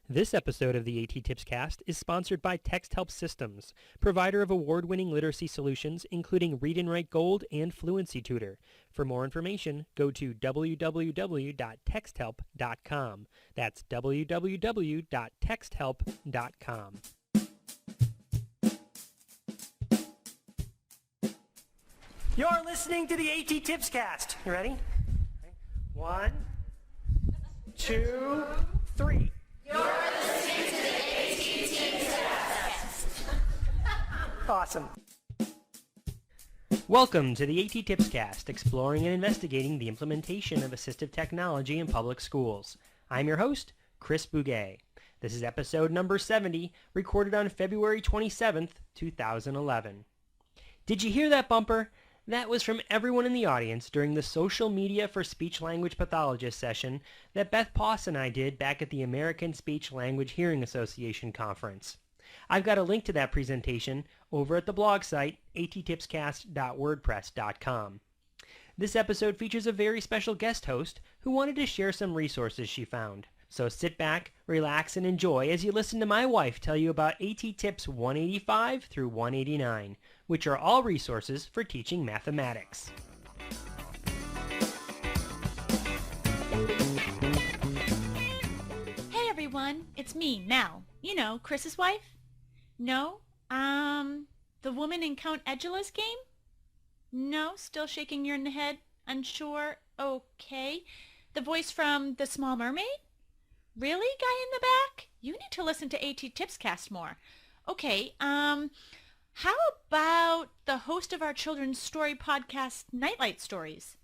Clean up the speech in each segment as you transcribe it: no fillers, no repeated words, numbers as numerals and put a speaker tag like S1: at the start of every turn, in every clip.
S1: This episode of the A.T.TIPSCAST is sponsored by TextHelp Systems, provider of award-winning literacy solutions including Read and Write Gold and Fluency Tutor. For more information, go to www.texthelp.com. That's www.texthelp.com. You're listening to the A.T.TIPSCAST. You ready? 1, 2, 3.
S2: You're listening to the A.T.TIPSCAST.
S1: Awesome. Welcome to the A.T.TIPSCAST, exploring and investigating the implementation of assistive technology in public schools. I'm your host, Chris Bugaj. This is episode number 70, recorded on February 27th, 2011. Did you hear that bumper? That was from everyone in the audience during the Social Media for Speech-Language Pathologists session that Beth Poss and I did back at the American Speech-Language Hearing Association conference. I've got a link to that presentation over at the blog site attipscast.wordpress.com. This episode features a very special guest host who wanted to share some resources she found. So sit back, relax, and enjoy as you listen to my wife tell you about A.T.TIPS 185 through 189, which are all resources for teaching mathematics.
S3: Hey everyone, it's me, Mel. You know, Chris's wife? No? The woman in Count Edula's game? No? Still shaking your head? Unsure? Okay. The voice from The Small Mermaid? Really, guy in the back? You need to listen to A.T.TIPSCAST more. Okay, how about the host of our children's story podcast, Nightlight Stories?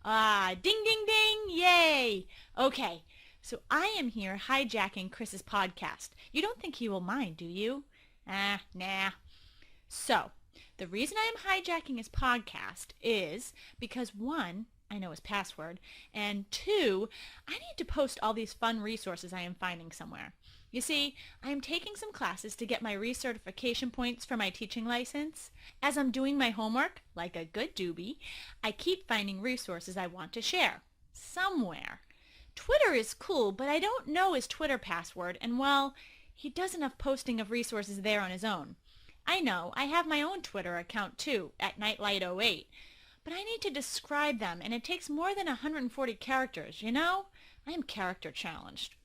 S3: Ding, ding, ding, yay! Okay, so I am here hijacking Chris's podcast. You don't think he will mind, do you? Nah. So, the reason I am hijacking his podcast is because, one, I know his password, and two, I need to post all these fun resources I am finding somewhere. You see, I am taking some classes to get my recertification points for my teaching license. As I'm doing my homework, like a good doobie, I keep finding resources I want to share. Somewhere. Twitter is cool, but I don't know his Twitter password, and well, he does enough posting of resources there on his own. I know, I have my own Twitter account too, at Nightlight08. But I need to describe them, and it takes more than 140 characters, you know? I am character challenged.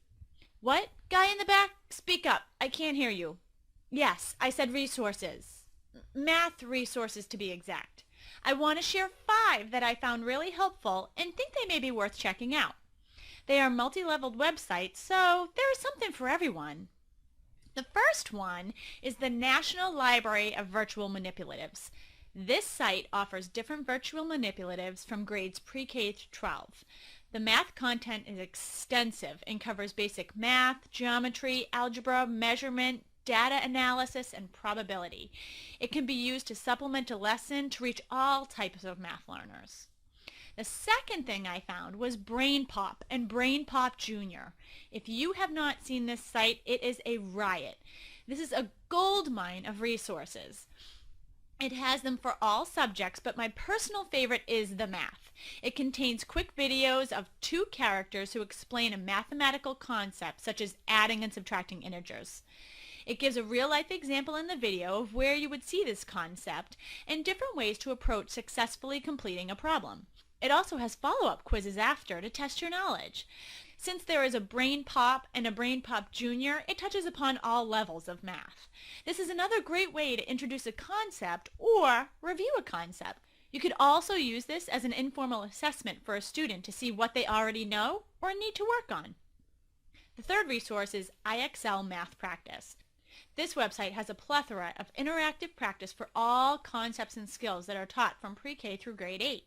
S3: What? Guy in the back? Speak up. I can't hear you. Yes, I said resources. Math resources, to be exact. I want to share 5 that I found really helpful and think they may be worth checking out. They are multi-leveled websites, so there is something for everyone. The first one is the National Library of Virtual Manipulatives. This site offers different virtual manipulatives from grades pre-K through 12. The math content is extensive and covers basic math, geometry, algebra, measurement, data analysis, and probability. It can be used to supplement a lesson to reach all types of math learners. The second thing I found was Brainpop and Brainpop Jr. If you have not seen this site, it is a riot. This is a goldmine of resources. It has them for all subjects, but my personal favorite is the math. It contains quick videos of 2 characters who explain a mathematical concept such as adding and subtracting integers. It gives a real-life example in the video of where you would see this concept and different ways to approach successfully completing a problem. It also has follow-up quizzes after to test your knowledge. Since there is a Brainpop and a Brainpop Jr., it touches upon all levels of math. This is another great way to introduce a concept or review a concept. You could also use this as an informal assessment for a student to see what they already know or need to work on. The third resource is IXL Math Practice. This website has a plethora of interactive practice for all concepts and skills that are taught from pre-K through grade 8.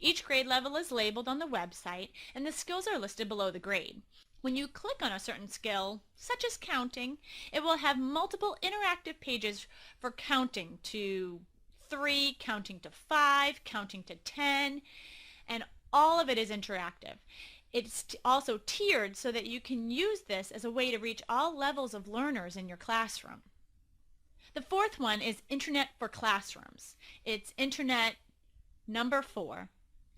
S3: Each grade level is labeled on the website, and the skills are listed below the grade. When you click on a certain skill, such as counting, it will have multiple interactive pages for counting to 3, counting to 5, counting to 10, and all of it is interactive. It's also tiered so that you can use this as a way to reach all levels of learners in your classroom. The fourth one is Internet for Classrooms. It's Internet number 4,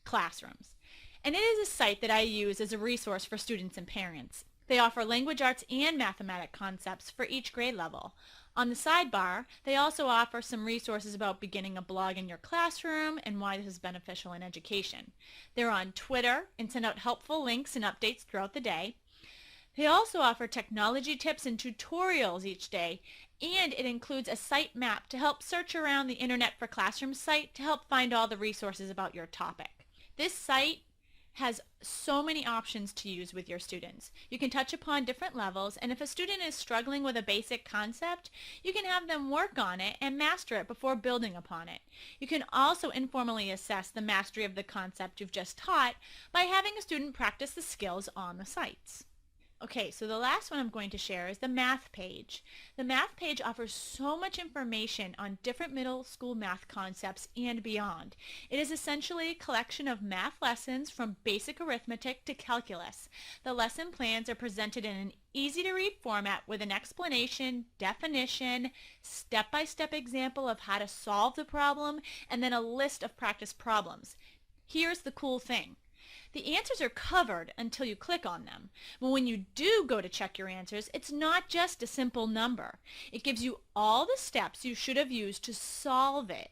S3: Classrooms. And it is a site that I use as a resource for students and parents. They offer language arts and mathematic concepts for each grade level. On the sidebar, they also offer some resources about beginning a blog in your classroom and why this is beneficial in education. They're on Twitter and send out helpful links and updates throughout the day. They also offer technology tips and tutorials each day, and it includes a site map to help search around the Internet for Classroom site to help find all the resources about your topic. This site has so many options to use with your students. You can touch upon different levels, and if a student is struggling with a basic concept, you can have them work on it and master it before building upon it. You can also informally assess the mastery of the concept you've just taught by having a student practice the skills on the sites. Okay, so the last one I'm going to share is the math page. The math page offers so much information on different middle school math concepts and beyond. It is essentially a collection of math lessons from basic arithmetic to calculus. The lesson plans are presented in an easy-to-read format with an explanation, definition, step-by-step example of how to solve the problem, and then a list of practice problems. Here's the cool thing. The answers are covered until you click on them. But when you do go to check your answers, it's not just a simple number. It gives you all the steps you should have used to solve it.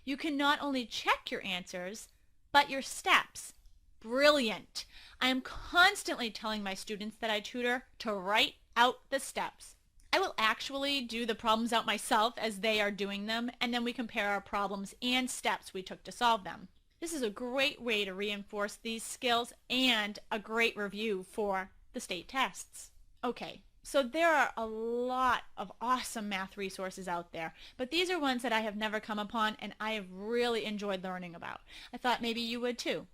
S3: You can not only check your answers, but your steps. Brilliant! I am constantly telling my students that I tutor to write out the steps. I will actually do the problems out myself as they are doing them, and then we compare our problems and steps we took to solve them. This is a great way to reinforce these skills and a great review for the state tests. Okay, so there are a lot of awesome math resources out there, but these are ones that I have never come upon and I have really enjoyed learning about. I thought maybe you would too.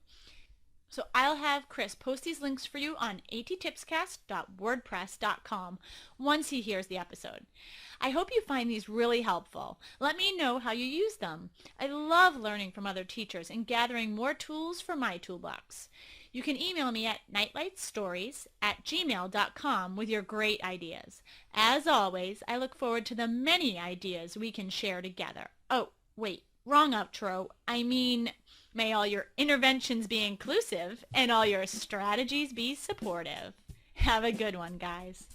S3: So I'll have Chris post these links for you on A.T.TIPSCAST.wordpress.com once he hears the episode. I hope you find these really helpful. Let me know how you use them. I love learning from other teachers and gathering more tools for my toolbox. You can email me at nightlightstories@gmail.com with your great ideas. As always, I look forward to the many ideas we can share together. Oh, wait, wrong outro. I mean, may all your interventions be inclusive and all your strategies be supportive. Have a good one, guys.